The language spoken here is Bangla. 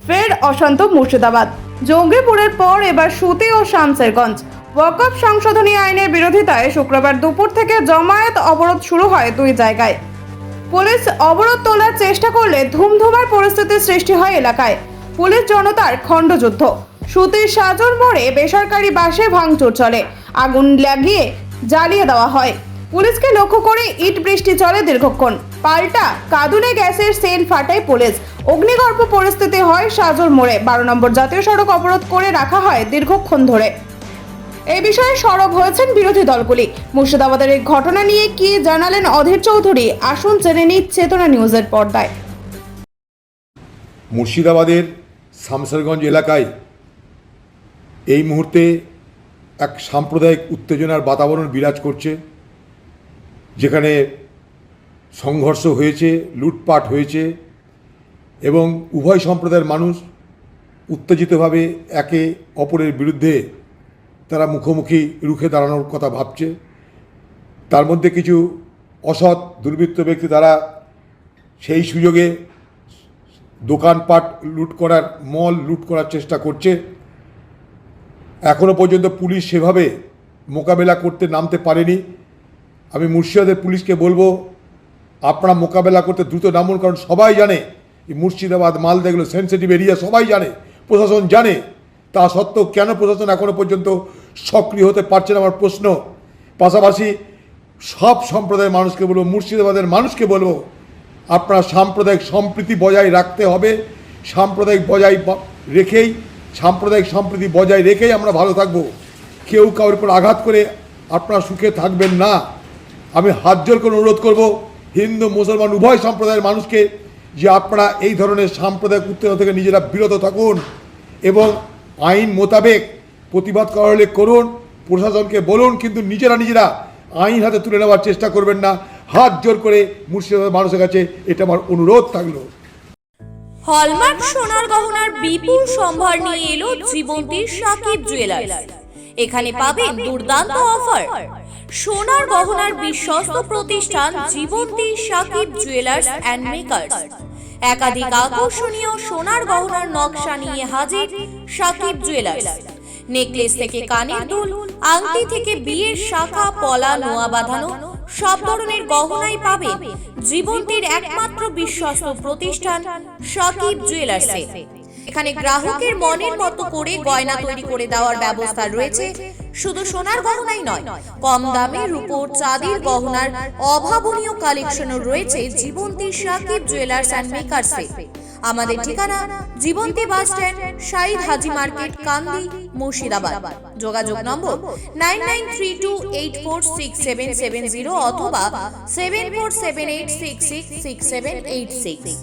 ফের অশান্ত মুর্শিদাবাদ। জঙ্গিপুরের পর এবার সুতি ও শামসেরগঞ্জ। ওয়াকফ সংশোধনী আইনের বিরোধিতায় শুক্রবার দুপুর থেকে জমায়েত অবরোধ শুরু হয় দুই জায়গায়। পুলিশ অবরোধ তোলার চেষ্টা করলে ধুমধুমার পরিস্থিতির সৃষ্টি হয় এলাকায়। পুলিশ জনতার খণ্ডযুদ্ধ। সুতির সাজর মোড়ে বেসরকারি বাসে ভাঙচুর চলে, আগুন লাগিয়ে জ্বালিয়ে দেওয়া হয়। পুলিশকে লক্ষ্য করে ইট বৃষ্টি চলে দীর্ঘক্ষণ। পাল্টা কাঁদুনে গ্যাসের সেল ফাটায় পুলিশ। অগ্নিগর্ভ পরিস্থিতি হয় সাজর মোড়ে। 12 নম্বর জাতীয় সড়ক অবরোধ করে রাখা হয় দীর্ঘক্ষণ ধরে। এই বিষয়ে সরব হয়েছেন বিরোধী দলগুলি। মুর্শিদাবাদের এই ঘটনা নিয়ে কি জানালেন অধীর চৌধুরী, আসুন জেনে নিই চেতনা নিউজের পর্দায়। মুর্শিদাবাদের শামসেরগঞ্জ এলাকায় এই মুহূর্তে এক সাম্প্রদায়িক উত্তেজনার বাতাবরণ বিরাজ করছে, যেখানে সংঘর্ষ হয়েছে, লুটপাট হয়েছে এবং উভয় সম্প্রদায়ের মানুষ উত্তেজিতভাবে একে অপরের বিরুদ্ধে তারা মুখোমুখি রুখে দাঁড়ানোর কথা ভাবছে। তার মধ্যে কিছু অসৎ দুর্বৃত্ত ব্যক্তি তারা সেই সুযোগে দোকানপাট লুট করার, মল লুট করার চেষ্টা করছে। এখনও পর্যন্ত পুলিশ সেভাবে মোকাবেলা করতে নামতে পারেনি। আমি মুর্শিদাবাদের পুলিশকে বলবো, আপনারা মোকাবেলা করতে দ্রুত নামুন, কারণ সবাই জানে এই মুর্শিদাবাদ, মালদা এগুলো সেন্সিটিভ এরিয়া, সবাই জানে, প্রশাসন জানে। তা সত্ত্বেও কেন প্রশাসন এখনও পর্যন্ত সক্রিয় হতে পারছে না আমার প্রশ্ন। পাশাপাশি সব সম্প্রদায়ের মানুষকে বলবো, মুর্শিদাবাদের মানুষকে বলবো, আপনারা সাম্প্রদায়িক সম্প্রীতি বজায় রাখতে হবে। সাম্প্রদায়িক সম্প্রীতি বজায় রেখেই আমরা ভালো থাকবো। কেউ কারোর উপর আঘাত করে আপনারা সুখে থাকবেন না। আমি হাত জোর করে অনুরোধ করব হিন্দু মুসলমান উভয় সম্প্রদায়ের মানুষকে যে আপনারা এই ধরনের সাম্প্রদায়িক উত্তেজনা থেকে নিজেরা বিরত থাকুন এবং আইন মোতাবেক প্রতিবাদ করা হলে করুন, প্রশাসনকে বলুন, কিন্তু নিজেরা আইন হাতে তুলে নেওয়ার চেষ্টা করবেন না। হাত জোর করে মুর্শিদাবাদের মানুষের কাছে এটা আমার অনুরোধ থাকলো। হলমার্ক সোনার গহনার বিপুল সম্ভার নিয়ে এলো জীবন্তীর সাকিব জুয়েলার্স। এখানে পাবেন দুর্দান্ত অফার। সোনার গহনার বিশ্বস্ত প্রতিষ্ঠান জীবন্তী সাকিব জুয়েলার্স অ্যান্ড মেকার্স। একাধিক আকর্ষণীয় সোনার গহনার নকশা নিয়ে হাজির সাকিব জুয়েলার্স। নেকলেস থেকে কানের দুল, আংটি থেকে বিয়ের শাখা, পলা, নোয়া বাঁধানো সব ধরনের গহনাই পাবেন জীবন্তীর একমাত্র বিশ্বস্ত প্রতিষ্ঠান সাকিব জুয়েলার্সে। এখানে গ্রাহকের মনের মতো করে গয়না তৈরি করে দেওয়ার ব্যবস্থা রয়েছে। শুধু সোনার গহনাই নয়, কম দামে রূপোর, চাঁদির গহনার অভাবনীয় কালেকশনও রয়েছে জীবন্তী সাকিব জুয়েলার্স অ্যান্ড মেকার্সে। আমাদের ঠিকানা জীবন্তী বাস স্ট্যান্ড, শাহিদ হাজি মার্কেট, কান্দি, মুর্শিদাবাদ। যোগাযোগ নম্বর 9932846770 অথবা 7478666786।